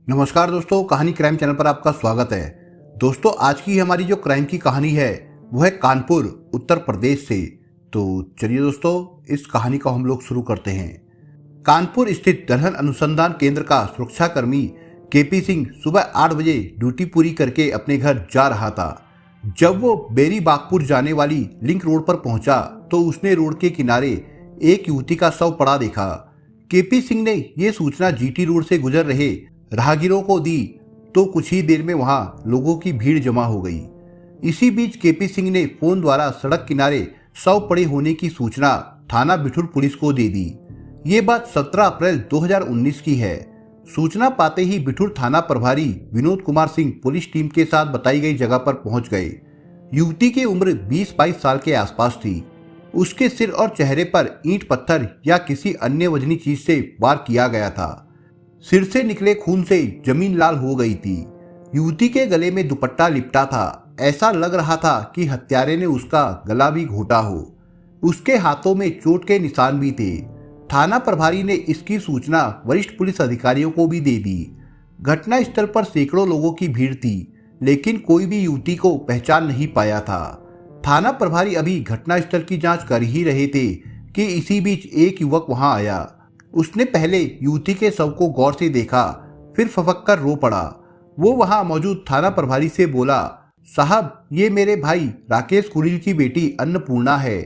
नमस्कार दोस्तों, कहानी क्राइम चैनल पर आपका स्वागत है। दोस्तों, आज की हमारी जो क्राइम की कहानी है वो है कानपुर उत्तर प्रदेश से। तो चलिए दोस्तों, इस कहानी को हम लोग शुरू करते हैं। कानपुर स्थित दलहन अनुसंधान केंद्र का सुरक्षाकर्मी केपी सिंह सुबह 8 बजे ड्यूटी पूरी करके अपने घर जा रहा था। जब वो बेरी बागपुर जाने वाली लिंक रोड पर पहुंचा तो उसने रोड के किनारे एक युवती का शव पड़ा देखा। केपी सिंह ने ये सूचना जीटी रोड से गुजर रहे राहगीरों को दी तो कुछ ही देर में वहां लोगों की भीड़ जमा हो गई। इसी बीच केपी सिंह ने फोन द्वारा सड़क किनारे शव पड़े होने की सूचना थाना बिठूर पुलिस को दे दी। ये बात 17 अप्रैल 2019 की है। सूचना पाते ही बिठूर थाना प्रभारी विनोद कुमार सिंह पुलिस टीम के साथ बताई गई जगह पर पहुंच गए। युवती की उम्र 20-22 साल के आसपास थी। उसके सिर और चेहरे पर ईंट पत्थर या किसी अन्य वजनी चीज से वार किया गया था। सिर से निकले खून से जमीन लाल हो गई थी। युवती के गले में दुपट्टा लिपटा था। ऐसा लग रहा था कि हत्यारे ने उसका गला भी घोटा हो। उसके हाथों में चोट के निशान भी थे। थाना प्रभारी ने इसकी सूचना वरिष्ठ पुलिस अधिकारियों को भी दे दी। घटना स्थल पर सैकड़ों लोगों की भीड़ थी, लेकिन कोई भी युवती को पहचान नहीं पाया था। थाना प्रभारी अभी घटनास्थल की जांच कर ही रहे थे कि इसी बीच एक युवक वहां आया। उसने पहले युवती के शव को गौर से देखा, फिर फफक कर रो पड़ा। वो वहां मौजूद थाना प्रभारी से बोला, साहब, ये मेरे भाई राकेश कुरील की बेटी अन्नपूर्णा है।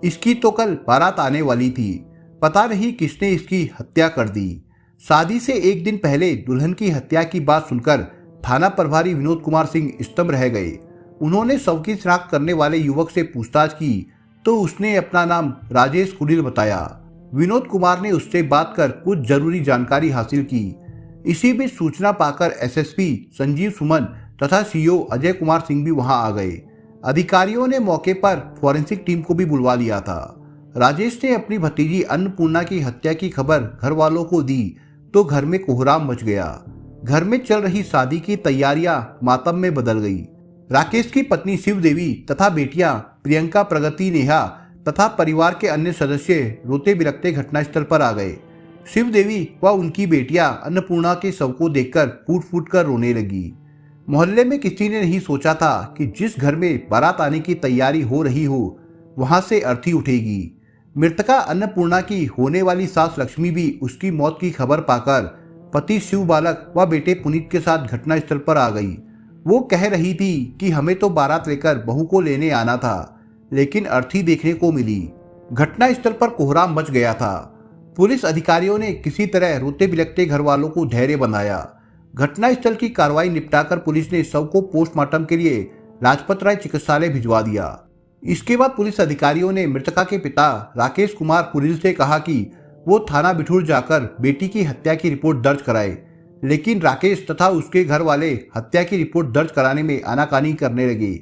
इसकी तो कल बारात आने वाली थी। पता नहीं किसने इसकी हत्या कर दी। शादी से एक दिन पहले दुल्हन की हत्या की बात सुनकर थाना प्रभारी विनोद कुमार सिंह स्तंभ रह गए। उन्होंने शव की शिनाख्त करने वाले युवक से पूछताछ की तो उसने अपना नाम राजेश कुरील बताया। विनोद कुमार ने उससे बात कर कुछ जरूरी जानकारी हासिल की। इसी बीच सूचना पाकर एसएसपी संजीव सुमन तथा सीओ अजय कुमार सिंह भी वहां आ गए। अधिकारियों ने मौके पर फॉरेंसिक टीम को भी बुलवा लिया था। राजेश ने अपनी भतीजी अन्नपूर्णा की हत्या की खबर घर वालों को दी तो घर में कोहराम मच गया। घर में चल रही शादी की तैयारियां मातम में बदल गई। राकेश की पत्नी शिव देवी तथा बेटियां प्रियंका, प्रगति, नेहा तथा परिवार के अन्य सदस्य रोते बिलखते घटनास्थल पर आ गए। शिव देवी व उनकी बेटियां अन्नपूर्णा के शव को देखकर फूट फूट कर रोने लगी। मोहल्ले में किसी ने नहीं सोचा था कि जिस घर में बारात आने की तैयारी हो रही हो वहां से अर्थी उठेगी। मृतका अन्नपूर्णा की होने वाली सास लक्ष्मी भी उसकी मौत की खबर पाकर पति शिव बालक व बेटे पुनीत के साथ घटनास्थल पर आ गई। वो कह रही थी कि हमें तो बारात लेकर बहू को लेने आना था, लेकिन अर्थी देखने को मिली। घटनास्थल पर कोहराम मच गया था। पुलिस अधिकारियों ने किसी तरह रोते बिलखते घर वालों को धैर्य बनाया। घटनास्थल की कार्रवाई निपटाकर पुलिस ने शव को पोस्टमार्टम के लिए लाजपत राय चिकित्सालय भिजवा दिया। इसके बाद पुलिस अधिकारियों ने मृतका के पिता राकेश कुमार कुरील से कहा कि वो थाना बिठूर जाकर बेटी की हत्या की रिपोर्ट दर्ज कराए, लेकिन राकेश तथा उसके घर वाले हत्या की रिपोर्ट दर्ज कराने में आनाकानी करने लगे।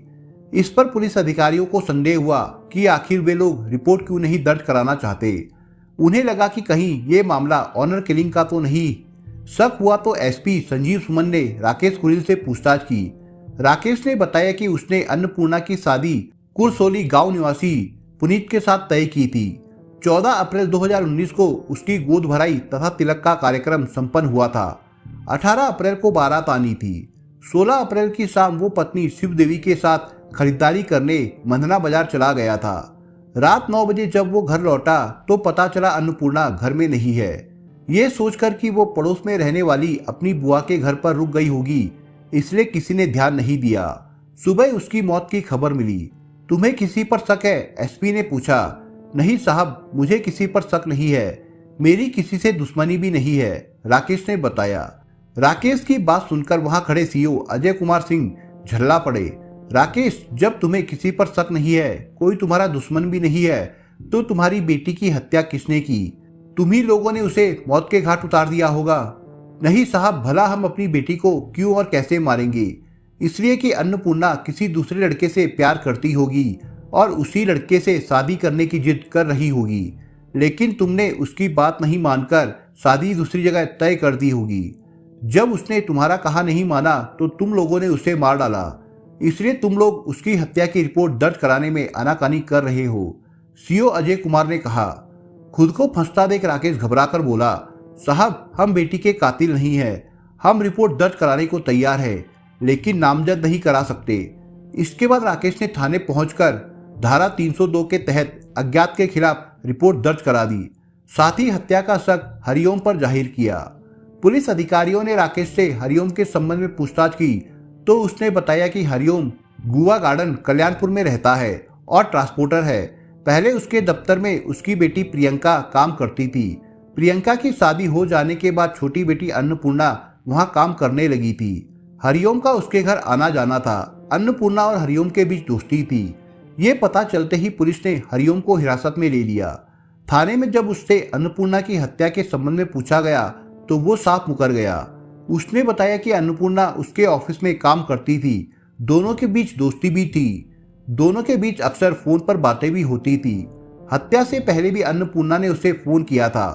इस पर पुलिस अधिकारियों को संदेह हुआ कि आखिर वे लोग रिपोर्ट क्यों नहीं दर्ज कराना चाहते। उन्हें लगा कि कहीं ये मामला ऑनर किलिंग का तो नहीं। शक हुआ तो एसपी संजीव सुमन ने राकेश कुरील से पूछताछ की। राकेश ने बताया कि उसने अन्नपूर्णा की शादी कुरसोली गांव निवासी पुनीत के साथ तय की थी। 14 अप्रैल 2019 को उसकी गोद भराई तथा तिलक का कार्यक्रम संपन्न हुआ था। 18 अप्रैल को बारात आनी थी। 16 अप्रैल की शाम वो पत्नी शिव देवी के साथ खरीदारी करने मंदना बाजार चला गया था। रात 9 बजे जब वो घर लौटा तो पता चला अन्नपूर्णा घर में नहीं है। ये सोचकर कि वो पड़ोस में रहने वाली अपनी बुआ के घर पर रुक गई होगी, इसलिए किसी ने ध्यान नहीं दिया। सुबह उसकी मौत की खबर मिली। तुम्हें किसी पर शक है? एसपी ने पूछा। नहीं साहब, मुझे किसी पर शक नहीं है। मेरी किसी से दुश्मनी भी नहीं है, राकेश ने बताया। राकेश की बात सुनकर वहां खड़े सीओ अजय कुमार सिंह झल्ला पड़े। राकेश, जब तुम्हें किसी पर शक नहीं है, कोई तुम्हारा दुश्मन भी नहीं है, तो तुम्हारी बेटी की हत्या किसने की? तुम्ही लोगों ने उसे मौत के घाट उतार दिया होगा। नहीं साहब, भला हम अपनी बेटी को क्यों और कैसे मारेंगे? इसलिए कि अन्नपूर्णा किसी दूसरे लड़के से प्यार करती होगी और उसी लड़के से शादी करने की जिद कर रही होगी, लेकिन तुमने उसकी बात नहीं मानकर शादी दूसरी जगह तय कर दी होगी। जब उसने तुम्हारा कहा नहीं माना तो तुम लोगों ने उसे मार डाला, इसलिए तुम लोग उसकी हत्या की रिपोर्ट दर्ज कराने में आनाकानी कर रहे हो, सीओ अजय कुमार ने कहा। खुद को फंसता देख राकेश घबराकर बोला, साहब, हम बेटी के कातिल नहीं है। हम रिपोर्ट दर्ज कराने को तैयार है, लेकिन नामजद नहीं करा सकते। इसके बाद राकेश ने थाने पहुंचकर धारा 302 के तहत अज्ञात के खिलाफ रिपोर्ट दर्ज करा दी। साथ ही हत्या का शक हरिओम पर जाहिर किया। पुलिस अधिकारियों ने राकेश से हरिओम के संबंध में पूछताछ की तो उसने बताया कि हरिओम गुआ गार्डन कल्याणपुर में रहता है और ट्रांसपोर्टर है। पहले उसके दफ्तर में उसकी बेटी प्रियंका काम करती थी। प्रियंका की शादी हो जाने के बाद छोटी बेटी अन्नपूर्णा वहां काम करने लगी थी। हरिओम का उसके घर आना जाना था। अन्नपूर्णा और हरिओम के बीच दोस्ती थी। ये पता चलते ही पुलिस ने हरिओम को हिरासत में ले लिया। थाने में जब उससे अन्नपूर्णा की हत्या के संबंध में पूछा गया तो वो साफ मुकर गया। उसने बताया कि अन्नपूर्णा उसके ऑफिस में काम करती थी। दोनों के बीच दोस्ती भी थी। दोनों के बीच अक्सर फोन पर बातें भी होती थी। हत्या से पहले भी अन्नपूर्णा ने उसे फोन किया था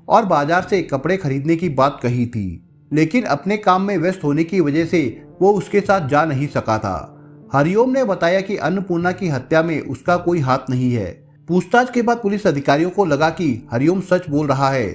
और बाजार से कपड़े खरीदने की बात कही थी, लेकिन अपने काम में व्यस्त होने की वजह से वो उसके साथ जा नहीं सका था। हरिओम ने बताया कि अन्नपूर्णा की हत्या में उसका कोई हाथ नहीं है। पूछताछ के बाद पुलिस अधिकारियों को लगा कि हरिओम सच बोल रहा है,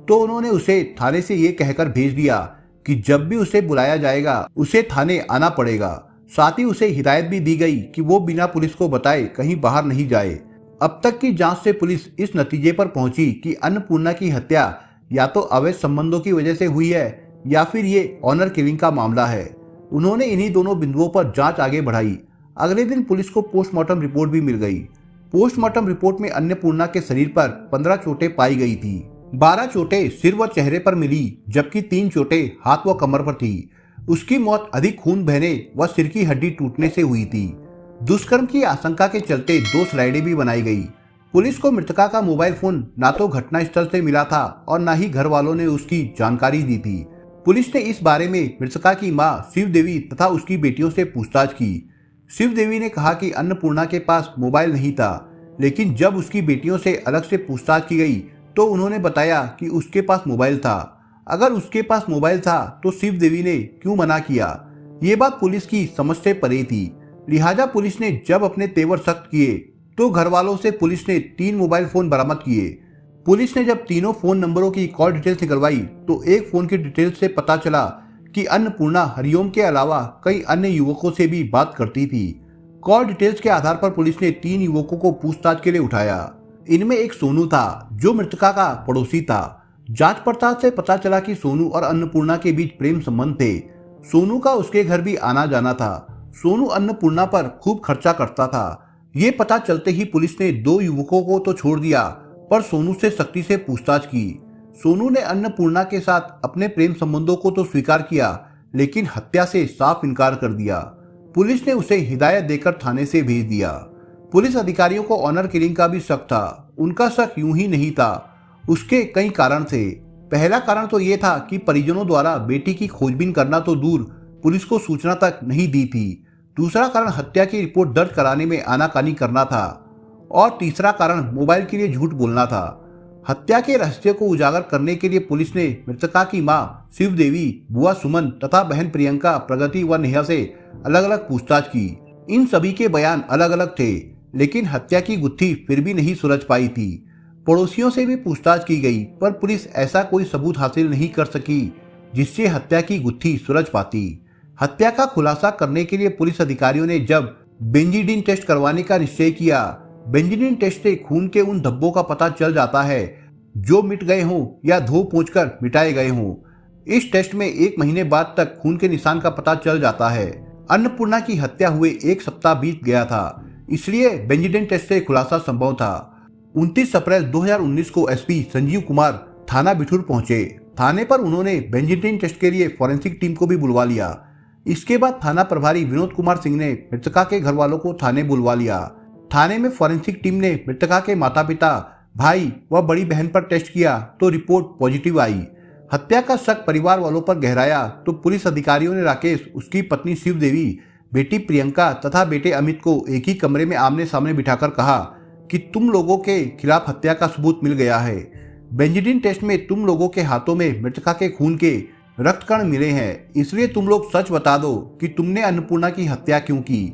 तो उन्होंने उसे थाने से ये कहकर भेज दिया कि जब भी उसे बुलाया जाएगा उसे थाने आना पड़ेगा। साथ ही उसे हिदायत भी दी गई कि वो बिना पुलिस को बताए कहीं बाहर नहीं जाए। अब तक की जांच से पुलिस इस नतीजे पर पहुंची कि अन्नपूर्णा की हत्या या तो अवैध संबंधों की वजह से हुई है या फिर ये ऑनर किलिंग का मामला है। उन्होंने इन्हीं दोनों बिंदुओं पर जांच आगे बढ़ाई। अगले दिन पुलिस को पोस्टमार्टम रिपोर्ट भी मिल गई। पोस्टमार्टम रिपोर्ट में अन्नपूर्णा के शरीर पर 15 चोटें पाई गई थी। 12 चोटें सिर व चेहरे पर मिली, जबकि 3 चोटें हाथ व कमर पर थी। उसकी मौत अधिक खून बहने व सिर की हड्डी टूटने से हुई थी। दुष्कर्म की आशंका के चलते 2 स्लाइडें भी बनाई गई। पुलिस को मृतका का मोबाइल फोन ना तो घटनास्थल से मिला था और न ही घर वालों ने उसकी जानकारी दी थी। पुलिस ने इस बारे में मृतका की मां शिव देवी तथा उसकी बेटियों से पूछताछ की। शिव देवी ने कहा कि अन्नपूर्णा के पास मोबाइल नहीं था, लेकिन जब उसकी बेटियों से अलग से पूछताछ की गई तो उन्होंने बताया कि उसके पास मोबाइल था। अगर उसके पास मोबाइल था तो शिव देवी ने क्यों मना किया? ये बात पुलिस की समझ से परे थी। लिहाजा पुलिस ने जब अपने तेवर सख्त किए तो घर वालों से पुलिस ने 3 मोबाइल फोन बरामद किए। पुलिस ने जब तीनों फोन नंबरों की कॉल डिटेल्स निकलवाई तो एक फोन की डिटेल्स से पता चला कि अन्नपूर्णा हरिओम के अलावा कई अन्य युवकों से भी बात करती थी। कॉल डिटेल्स के आधार पर पुलिस ने 3 युवकों को पूछताछ के लिए उठाया। इनमें एक सोनू था जो मृतका का पड़ोसी था। जांच पड़ताल से पता चला कि सोनू और अन्नपूर्णा के बीच प्रेम संबंध थे। सोनू का उसके घर भी आना जाना था। सोनू अन्नपूर्णा पर खूब खर्चा करता था। ये पता चलते ही पुलिस ने 2 युवकों को तो छोड़ दिया, पर सोनू से सख्ती से पूछताछ की। सोनू ने अन्नपूर्णा के साथ अपने प्रेम संबंधों को तो स्वीकार किया, लेकिन हत्या से साफ इनकार कर दिया। पुलिस ने उसे हिदायत देकर थाने से भेज दिया। पुलिस अधिकारियों को ऑनर किलिंग का भी शक था। उनका शक यूं ही नहीं था, उसके कई कारण थे। पहला कारण तो ये था कि परिजनों द्वारा बेटी की खोजबीन करना तो दूर, पुलिस को सूचना तक नहीं दी थी। दूसरा कारण हत्या की रिपोर्ट दर्ज कराने में आनाकानी करना था और तीसरा कारण मोबाइल के लिए झूठ बोलना था। हत्या के रहस्य को उजागर करने के लिए पुलिस ने मृतका की मां शिव देवी, बुआ सुमन तथा बहन प्रियंका, प्रगति व नेहा से अलग अलग पूछताछ की। इन सभी के बयान अलग अलग थे, लेकिन हत्या की गुत्थी फिर भी नहीं सुलझ पाई थी। पड़ोसियों से भी पूछताछ की गई, पर पुलिस ऐसा कोई सबूत हासिल नहीं कर सकी जिससे हत्या की गुत्थी सुलझ पाती। हत्या का खुलासा करने के लिए पुलिस अधिकारियों ने जब बेंजीडिन टेस्ट करवाने का निश्चय किया। बेंजीडिन टेस्ट से खून के उन धब्बों का पता चल जाता है जो मिट गए हों या धो पोंछकर मिटाए गए हों। इस टेस्ट में 1 महीने बाद तक खून के निशान का पता चल जाता है। अन्नपूर्णा की हत्या हुए 1 सप्ताह बीत गया था, इसलिए बेंजीडिन टेस्ट से खुलासा संभव था। 29 अप्रैल 2019 को एसपी संजीव कुमार थाना बिठूर पहुंचे। थाने पर उन्होंने बेंजीडिन टेस्ट के लिए फॉरेंसिक टीम को भी बुलवा लिया। इसके बाद थाना प्रभारी विनोद कुमार सिंह ने मृतका के घर वालों को थाने बुलवा लिया। थाने में फॉरेंसिक टीम ने मृतका के माता पिता, भाई व बड़ी बहन पर टेस्ट किया तो रिपोर्ट पॉजिटिव आई। हत्या का शक परिवार वालों पर गहराया तो पुलिस अधिकारियों ने राकेश, उसकी पत्नी शिव देवी, बेटी प्रियंका तथा बेटे अमित को एक ही कमरे में आमने सामने बिठाकर कहा कि तुम लोगों के खिलाफ हत्या का सबूत मिल गया है। बेंजीडिन टेस्ट में तुम लोगों के हाथों में मृतका के खून के रक्त कण मिले हैं, इसलिए तुम लोग सच बता दो कि तुमने अन्नपूर्णा की हत्या क्यों की।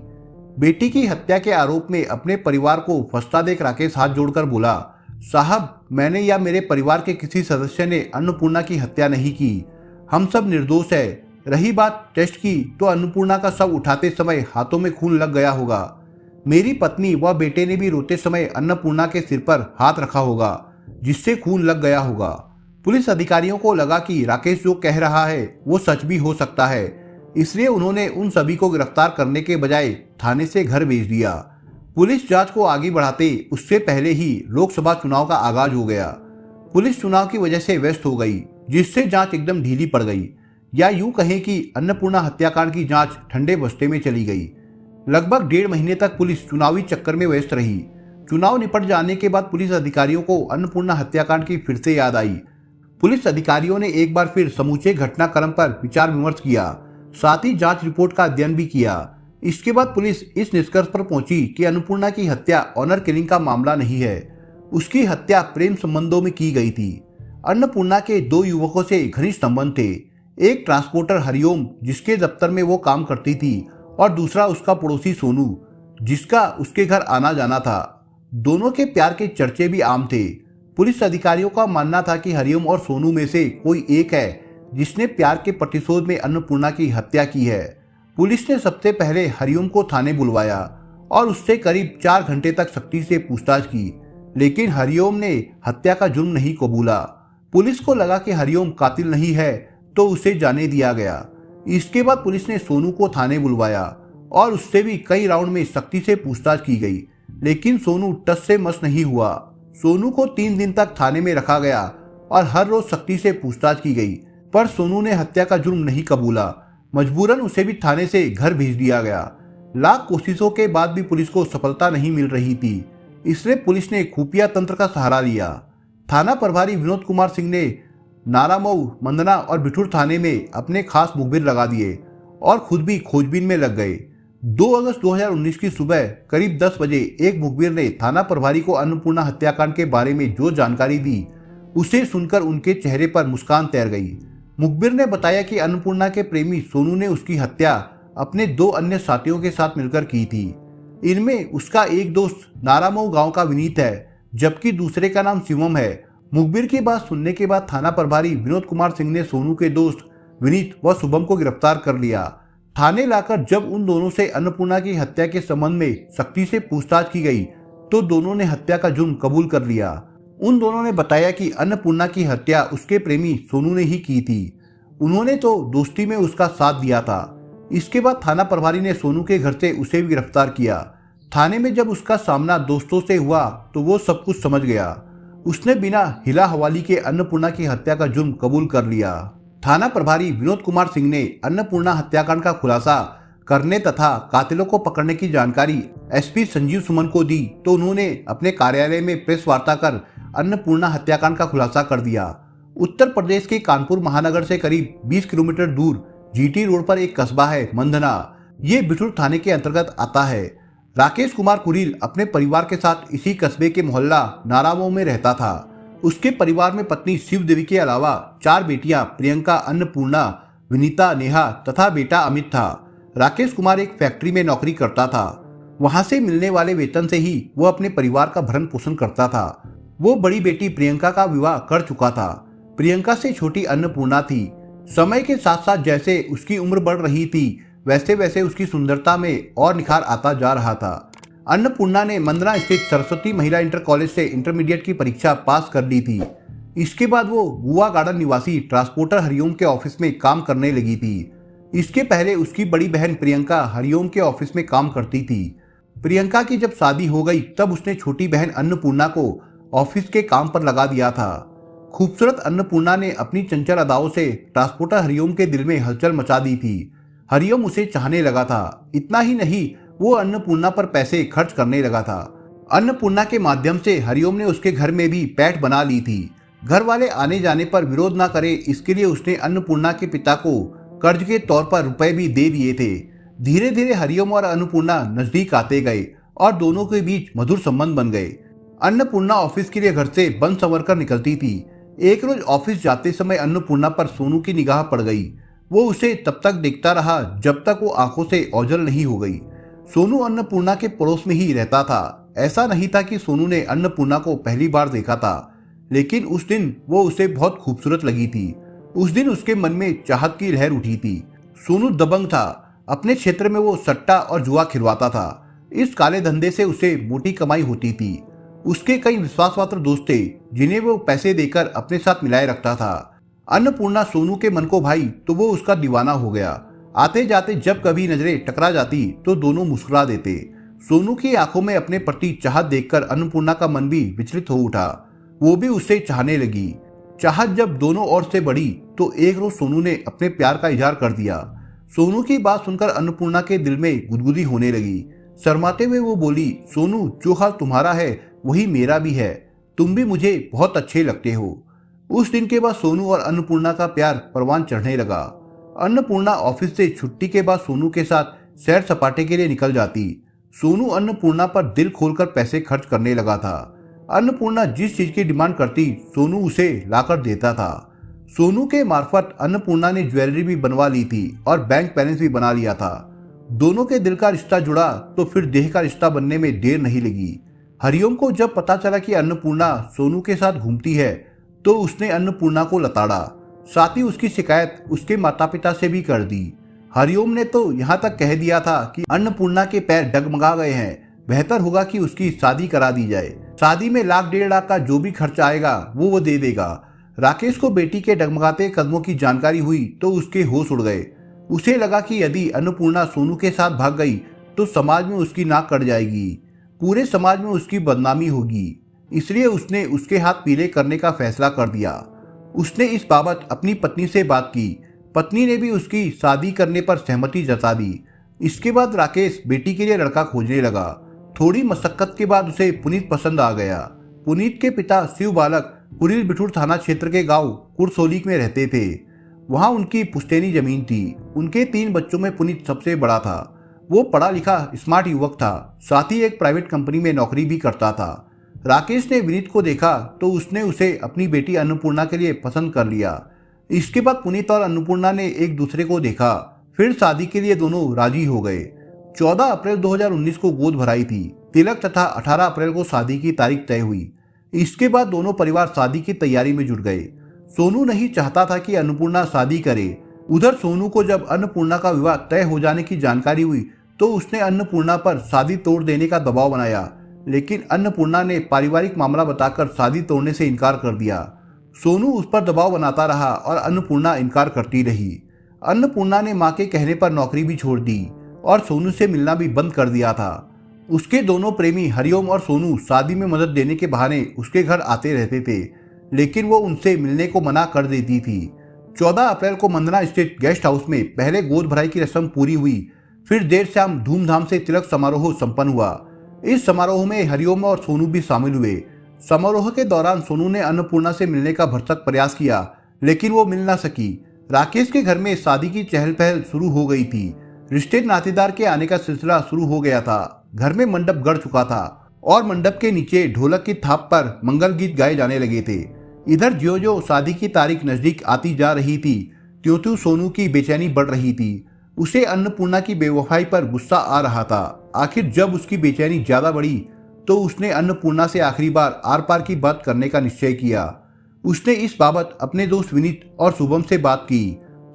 बेटी की हत्या के आरोप में अपने परिवार को फंसता देख राकेश हाथ जोड़कर बोला, साहब, मैंने या मेरे परिवार के किसी सदस्य ने अन्नपूर्णा की हत्या नहीं की। हम सब निर्दोष है। रही बात टेस्ट की, तो अन्नपूर्णा का शव उठाते समय हाथों में खून लग गया होगा। मेरी पत्नी व बेटे ने भी रोते समय अन्नपूर्णा के सिर पर हाथ रखा होगा, जिससे खून लग गया होगा। पुलिस अधिकारियों को लगा कि राकेश जो कह रहा है वो सच भी हो सकता है, इसलिए उन्होंने उन सभी को गिरफ्तार करने के बजाय थाने से घर भेज दिया। पुलिस जांच को आगे बढ़ाते उससे पहले ही लोकसभा चुनाव का आगाज हो गया। पुलिस चुनाव की वजह से व्यस्त हो गई, जिससे जांच एकदम ढीली पड़ गई, या यूं कहें कि अन्नपूर्णा हत्याकांड की जांच ठंडे बस्ते में चली गई। लगभग 1.5 महीने तक पुलिस चुनावी चक्कर में व्यस्त रही। चुनाव निपट जाने के बाद पुलिस अधिकारियों को अन्नपूर्णा हत्याकांड की फिर से याद आई। पुलिस अधिकारियों ने एक बार फिर समूचे घटनाक्रम पर विचार विमर्श किया, साथ ही जांच रिपोर्ट का अध्ययन भी किया। इसके बाद पुलिस इस निष्कर्ष पर पहुंची कि अन्नपूर्णा की हत्या ऑनर किलिंग का मामला नहीं है, उसकी हत्या प्रेम संबंधों में की गई थी। अन्नपूर्णा के 2 युवकों से घनिष्ठ संबंध थे, एक ट्रांसपोर्टर हरिओम जिसके दफ्तर में वो काम करती थी, और दूसरा उसका पड़ोसी सोनू, जिसका उसके घर आना जाना था। दोनों के प्यार के चर्चे भी आम थे। पुलिस अधिकारियों का मानना था कि हरिओम और सोनू में से कोई एक है जिसने प्यार के प्रतिशोध में अन्नपूर्णा की हत्या की है। पुलिस ने सबसे पहले हरिओम को थाने बुलवाया और उससे करीब 4 घंटे तक सख्ती से पूछताछ की, लेकिन हरिओम ने हत्या का जुर्म नहीं कबूला। पुलिस को लगा कि हरिओम कातिल नहीं है, तो उसे जाने दिया गया। इसके बाद पुलिस ने सोनू को थाने बुलवाया और उससे भी कई राउंड में सख्ती से पूछताछ की गई, लेकिन सोनू टस से मस नहीं हुआ। सोनू को 3 दिन तक थाने में रखा गया और हर रोज सख्ती से पूछताछ की गई, पर सोनू ने हत्या का जुर्म नहीं कबूला। मजबूरन उसे भी थाने से घर भेज दिया गया। लाख कोशिशों के बाद भी पुलिस को सफलता नहीं मिल रही थी, इसलिए पुलिस ने खुफिया तंत्र का सहारा लिया। थाना प्रभारी विनोद कुमार सिंह ने नारामऊ, मंदना और बिठूर थाने में अपने खास मुखबिर लगा दिए और खुद भी खोजबीन में लग गए। 2 अगस्त 2019 की सुबह करीब 10 बजे एक मुखबिर ने थाना प्रभारी को अन्नपूर्णा हत्याकांड के बारे में जो जानकारी दी, उसे सुनकर उनके चेहरे पर मुस्कान तैर गई। मुखबिर ने बताया कि अन्नपूर्णा के प्रेमी सोनू ने उसकी हत्या अपने 2 अन्य साथियों के साथ मिलकर की थी। इनमें उसका एक दोस्त नारामऊ गांव का विनीत है, जबकि दूसरे का नाम शिवम है। मुखबिर की बात सुनने के बाद थाना प्रभारी विनोद कुमार सिंह ने सोनू के दोस्त विनीत व शुभम को गिरफ्तार कर लिया। थाने लाकर जब उन दोनों से अन्नपूर्णा की हत्या के संबंध में सख्ती से पूछताछ की गई, तो दोनों ने हत्या का जुर्म कबूल कर लिया। उन दोनों ने बताया कि अन्नपूर्णा की हत्या उसके प्रेमी सोनू ने ही की थी। उन्होंने तो दोस्ती में उसका साथ दिया था। इसके बाद थाना प्रभारी ने सोनू के घर से उसे भी गिरफ्तार किया। थाने में जब उसका सामना दोस्तों से हुआ तो वो सब कुछ समझ गया। उसने बिना हिला हवाली के अन्नपूर्णा की हत्या का जुर्म कबूल कर लिया। थाना प्रभारी विनोद कुमार सिंह ने अन्नपूर्णा हत्याकांड का खुलासा करने तथा कातिलों को पकड़ने की जानकारी एसपी संजीव सुमन को दी, तो उन्होंने अपने कार्यालय में प्रेस वार्ता कर अन्नपूर्णा हत्याकांड का खुलासा कर दिया। उत्तर प्रदेश के कानपुर महानगर से करीब 20 किलोमीटर दूर जीटी रोड पर एक कस्बा है मंदना, ये बिठूर थाने के अंतर्गत आता है। राकेश कुमार कुरील अपने परिवार के साथ इसी कस्बे के मोहल्ला नारामऊ में रहता था। उसके परिवार में पत्नी शिव देवी के अलावा 4 बेटियां प्रियंका, अन्नपूर्णा, विनीता, नेहा तथा बेटा अमित था। राकेश कुमार एक फैक्ट्री में नौकरी करता था। वहां से मिलने वाले वेतन से ही वो अपने परिवार का भरण पोषण करता था। वो बड़ी बेटी प्रियंका का विवाह कर चुका था। प्रियंका से छोटी अन्नपूर्णा थी। समय के साथ साथ जैसे उसकी उम्र बढ़ रही थी, वैसे वैसे उसकी सुंदरता में और निखार आता जा रहा था। अन्नपूर्णा ने मंदना स्थित सरस्वती महिला इंटर कॉलेज से इंटरमीडिएट की परीक्षा पास कर ली थी। इसके बाद वो बुआ गार्डन निवासी ट्रांसपोर्टर हरिओम के ऑफिस में काम करने लगी थी। इसके पहले उसकी बड़ी बहन प्रियंका हरिओम के ऑफिस में काम करती थी। प्रियंका की जब शादी हो गई, तब उसने छोटी बहन अन्नपूर्णा को ऑफिस के काम पर लगा दिया था। खूबसूरत अन्नपूर्णा ने अपनी चंचल अदाओं से ट्रांसपोर्टर हरिओम के दिल में हलचल मचा दी थी। हरिओम उसे चाहने लगा था। इतना ही नहीं, वो अन्नपूर्णा पर पैसे खर्च करने लगा था। अन्नपूर्णा के माध्यम से हरिओम ने उसके घर में भी पैठ बना ली थी। घर वाले आने जाने पर विरोध ना करे, इसके लिए उसने अन्नपूर्णा के पिता को कर्ज के तौर पर रुपए भी दे दिए थे। धीरे धीरे हरिओम और अन्नपूर्णा नजदीक आते गए और दोनों के बीच मधुर संबंध बन गए। अन्नपूर्णा ऑफिस के लिए घर से बन संवर कर निकलती थी। एक रोज ऑफिस जाते समय अन्नपूर्णा पर सोनू की निगाह पड़ गई। वो उसे तब तक देखता रहा जब तक वो आंखों से ओझल नहीं हो गई। सोनू अन्नपूर्णा के पड़ोस में ही रहता था। ऐसा नहीं था कि सोनू ने अन्नपूर्णा को पहली बार देखा था, लेकिन उस दिन वो उसे बहुत खूबसूरत लगी थी। उस दिन उसके मन में चाहत की लहर उठी थी। सोनू दबंग था। अपने क्षेत्र में वो सट्टा और जुआ खिलवाता था। इस काले धंधे से उसे मोटी कमाई होती थी। उसके कई विश्वासपात्र दोस्त थे जिन्हें वो पैसे देकर अपने साथ मिलाए रखता था। अन्नपूर्णा सोनू के मन को भाई तो वो उसका दीवाना हो गया। आते जाते जब कभी नजरें टकरा जाती तो दोनों मुस्कुरा देते। सोनू की आंखों में अपने प्रति चाहत देखकर अन्नपूर्णा का मन भी विचलित हो उठा। वो भी उससे चाहने लगी। चाहत जब दोनों ओर से बढ़ी तो एक रोज सोनू ने अपने प्यार का इजहार कर दिया। सोनू की बात सुनकर अन्नपूर्णा के दिल में गुदगुदी होने लगी। शर्माते हुए वो बोली, सोनू, जो हाल तुम्हारा है वही मेरा भी है। तुम भी मुझे बहुत अच्छे लगते हो। उस दिन के बाद सोनू और अन्नपूर्णा का प्यार परवान चढ़ने लगा। अन्नपूर्णा ऑफिस से छुट्टी के बाद सोनू के साथ सैर सपाटे के लिए निकल जाती। सोनू अन्नपूर्णा पर दिल खोलकर पैसे खर्च करने लगा था। अन्नपूर्णा जिस चीज की डिमांड करती सोनू उसे लाकर देता था। सोनू के मार्फत अन्नपूर्णा ने ज्वेलरी भी बनवा ली थी और बैंक बैलेंस भी बना लिया था। दोनों के दिल का रिश्ता जुड़ा तो फिर देह का रिश्ता बनने में देर नहीं लगी। हरिओम को जब पता चला कि अन्नपूर्णा सोनू के साथ घूमती है तो उसने अन्नपूर्णा को लताड़ा। साथ ही उसकी शिकायत उसके माता पिता से भी कर दी। हरिओम ने तो यहाँ तक कह दिया था कि अन्नपूर्णा के पैर डगमगा गए हैं, बेहतर होगा कि उसकी शादी करा दी जाए। शादी में 1,00,000-1,50,000 का जो भी खर्च आएगा वो दे देगा। राकेश को बेटी के डगमगाते कदमों की जानकारी हुई तो उसके होश उड़ गए। उसे लगा कि यदि अन्नपूर्णा सोनू के साथ भाग गई तो समाज में उसकी नाक कट जाएगी, पूरे समाज में उसकी बदनामी होगी। इसलिए उसने उसके हाथ पीले करने का फैसला कर दिया। उसने इस बाबत अपनी पत्नी से बात की। पत्नी ने भी उसकी शादी करने पर सहमति जता दी। इसके बाद राकेश बेटी के लिए लड़का खोजने लगा। थोड़ी मशक्कत के बाद उसे पुनीत पसंद आ गया। पुनीत के पिता शिव बालक कुरिल बिठूर थाना क्षेत्र के गांव कुरसोली में रहते थे। वहां उनकी पुश्तैनी जमीन थी। उनके 3 बच्चों में पुनीत सबसे बड़ा था। वो पढ़ा लिखा स्मार्ट युवक था, साथ ही एक प्राइवेट कंपनी में नौकरी भी करता था। राकेश ने विनीत को देखा तो उसने उसे अपनी बेटी अन्नपूर्णा के लिए पसंद कर लिया। इसके बाद पुनीत और अन्नपूर्णा ने एक दूसरे को देखा, फिर शादी के लिए दोनों राजी हो गए। 14 अप्रैल 2019 को गोद भराई थी। तिलक तथा 18 अप्रैल को शादी की तारीख तय हुई। इसके बाद दोनों परिवार शादी की तैयारी में जुट गए। सोनू नहीं चाहता था कि अन्नपूर्णा शादी करे। उधर सोनू को जब अन्नपूर्णा का विवाह तय हो जाने की जानकारी हुई तो उसने अन्नपूर्णा पर शादी तोड़ देने का दबाव बनाया, लेकिन अन्नपूर्णा ने पारिवारिक मामला बताकर शादी तोड़ने से इनकार कर दिया। सोनू उस पर दबाव बनाता रहा और अन्नपूर्णा इनकार करती रही। अन्नपूर्णा ने मां के कहने पर नौकरी भी छोड़ दी और सोनू से मिलना भी बंद कर दिया था। उसके दोनों प्रेमी हरिओम और सोनू शादी में मदद देने के बहाने उसके घर आते रहते थे, लेकिन वो उनसे मिलने को मना कर देती थी। 14 अप्रैल को मंदना स्थित गेस्ट हाउस में पहले गोद भराई की रस्म पूरी हुई। फिर देर शाम धूमधाम से तिलक समारोह संपन्न हुआ। इस समारोह में हरिओम और सोनू भी शामिल हुए। समारोह के दौरान सोनू ने अन्नपूर्णा से मिलने का भरसक प्रयास किया, लेकिन वो मिल ना सकी। राकेश के घर में शादी की चहल पहल शुरू हो गई थी। रिश्ते नातेदार के आने का सिलसिला शुरू हो गया था। घर में मंडप गढ़ चुका था और मंडप के नीचे ढोलक की थाप पर मंगल गीत गाए जाने लगे थे। इधर ज्यों ज्यों शादी की तारीख नजदीक आती जा रही थी त्यों त्यों सोनू की बेचैनी बढ़ रही थी। उसे अन्नपूर्णा की बेवफाई पर गुस्सा आ रहा था। आखिर जब उसकी बेचैनी ज्यादा बढ़ी तो उसने अन्नपूर्णा से आखिरी बार आर पार की बात करने का निश्चय किया। उसने इस बाबत अपने दोस्त विनीत और शुभम से बात की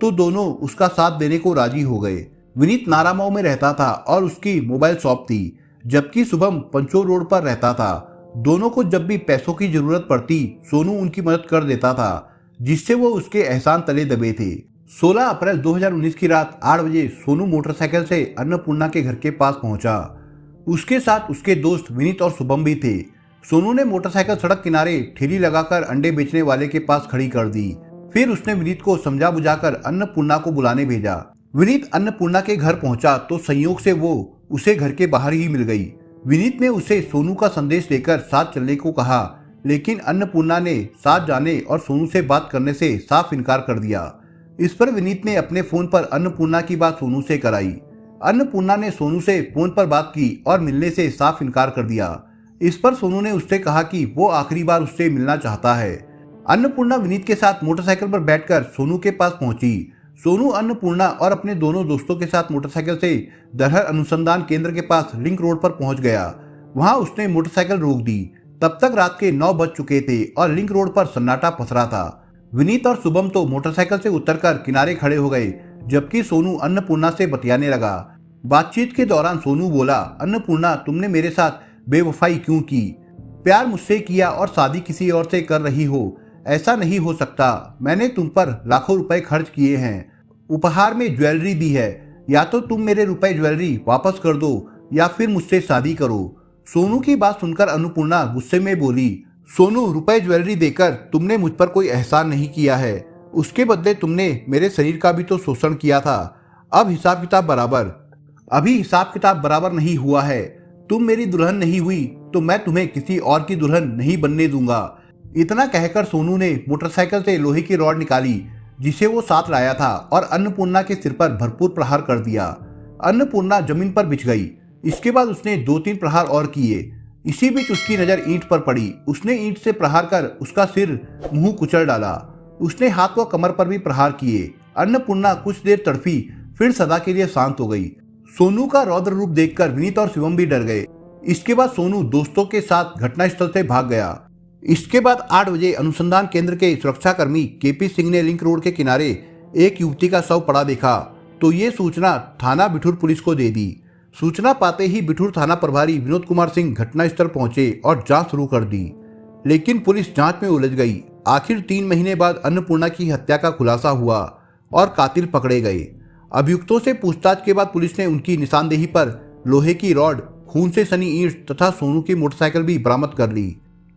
तो दोनों उसका साथ देने को राजी हो गए। विनीत नारामाव में रहता था और उसकी मोबाइल शॉप थी, जबकि शुभम पंचोर रोड पर रहता था। दोनों को जब भी पैसों की जरूरत पड़ती सोनू उनकी मदद कर देता था, जिससे वो उसके एहसान तले दबे थे। 16 अप्रैल 2019 की रात 8 बजे सोनू मोटरसाइकिल से अन्नपूर्णा के घर के पास पहुंचा। उसके साथ उसके दोस्त विनीत और शुभम भी थे। सोनू ने मोटरसाइकिल सड़क किनारे ठेली लगाकर अंडे बेचने वाले के पास खड़ी कर दी। फिर उसने विनीत को समझा बुझाकर अन्नपूर्णा को बुलाने भेजा। विनीत अन्नपूर्णा के घर पहुंचा तो संयोग से वो उसे घर के बाहर ही मिल गई। विनीत ने उसे सोनू का संदेश लेकर साथ चलने को कहा, लेकिन अन्नपूर्णा ने साथ जाने और सोनू से बात करने से साफ इनकार कर दिया। इस पर विनीत ने अपने फोन पर अन्नपूर्णा की बात सोनू से कराई। अन्नपूर्णा ने सोनू से फोन पर बात की और मिलने से साफ इनकार कर दिया। इस पर सोनू ने उससे कहा कि वो आखिरी बार उससे मिलना चाहता है। अन्नपूर्णा विनीत के साथ मोटरसाइकिल पर बैठकर सोनू के पास पहुंची। सोनू अन्नपूर्णा और अपने दोनों दोस्तों के साथ मोटरसाइकिल से दरहर अनुसंधान केंद्र के पास लिंक रोड पर पहुंच गया। वहां उसने मोटरसाइकिल रोक दी। तब तक रात के 9 बज चुके थे और लिंक रोड पर सन्नाटा पसरा था। विनीत और शुभम तो मोटरसाइकिल से उतरकर किनारे खड़े हो गए, जबकि सोनू अन्नपूर्णा से बतियाने लगा। बातचीत के दौरान सोनू बोला, अन्नपूर्णा, तुमने मेरे साथ बेवफाई क्यों की? प्यार मुझसे किया और शादी किसी और से कर रही हो, ऐसा नहीं हो सकता। मैंने तुम पर लाखों रुपए खर्च किए हैं, उपहार में ज्वेलरी भी है। या तो तुम मेरे रुपए ज्वेलरी वापस कर दो या फिर मुझसे शादी करो। सोनू की बात सुनकर अन्नपूर्णा गुस्से में बोली, सोनू, रुपए ज्वेलरी देकर तुमने मुझ पर कोई एहसान नहीं किया है, उसके बदले तुमने मेरे शरीर का भी तो शोषण किया था। अब हिसाब किताब बराबर। अभी हिसाब किताब बराबर नहीं हुआ है। तुम मेरी दुल्हन नहीं हुई तो मैं तुम्हें किसी और की दुल्हन नहीं बनने दूंगा। इतना कहकर सोनू ने मोटरसाइकिल से लोहे की रॉड निकाली जिसे वो साथ लाया था और अन्नपूर्णा के सिर पर भरपूर प्रहार कर दिया। अन्नपूर्णा जमीन पर बिछ गई। इसके बाद उसने 2-3 प्रहार और किए। इसी बीच उसकी नजर ईंट पर पड़ी। उसने ईंट से प्रहार कर उसका सिर मुंह कुचल डाला। उसने हाथ व कमर पर भी प्रहार किए। अन्नपूर्णा कुछ देर तड़पी, फिर सदा के लिए शांत हो गई। सोनू का रौद्र रूप देखकर विनीत और शिवम भी डर गए। इसके बाद सोनू दोस्तों के साथ घटनास्थल से भाग गया। इसके बाद 8 बजे अनुसंधान केंद्र के सुरक्षाकर्मी केपी सिंह ने लिंक रोड के किनारे एक युवती का शव पड़ा देखा तो ये सूचना थाना बिठूर पुलिस को दे दी। सूचना पाते ही बिठूर थाना प्रभारी विनोद कुमार सिंह घटनास्थल पहुंचे और जांच शुरू कर दी, लेकिन पुलिस जांच में उलझ गई। आखिर 3 महीने बाद अन्नपूर्णा की हत्या का खुलासा हुआ और कातिल पकड़े गए। अभियुक्तों से पूछताछ के बाद पुलिस ने उनकी निशानदेही पर लोहे की रॉड, खून से सनी ईंट तथा सोनू की मोटरसाइकिल भी बरामद कर ली।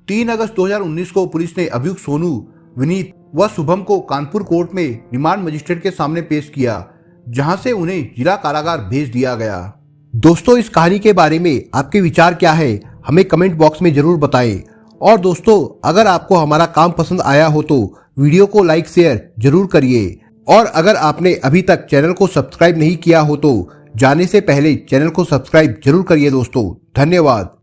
3 अगस्त 2019 को पुलिस ने अभियुक्त सोनू, विनीत व शुभम को कानपुर कोर्ट में रिमांड मजिस्ट्रेट के सामने पेश किया, जहां से उन्हें जिला कारागार भेज दिया गया। दोस्तों, इस कहानी के बारे में आपके विचार क्या है, हमें कमेंट बॉक्स में जरूर बताएं। और दोस्तों, अगर आपको हमारा काम पसंद आया हो तो वीडियो को लाइक शेयर जरूर करिए। और अगर आपने अभी तक चैनल को सब्सक्राइब नहीं किया हो तो जाने से पहले चैनल को सब्सक्राइब जरूर करिए दोस्तों। धन्यवाद।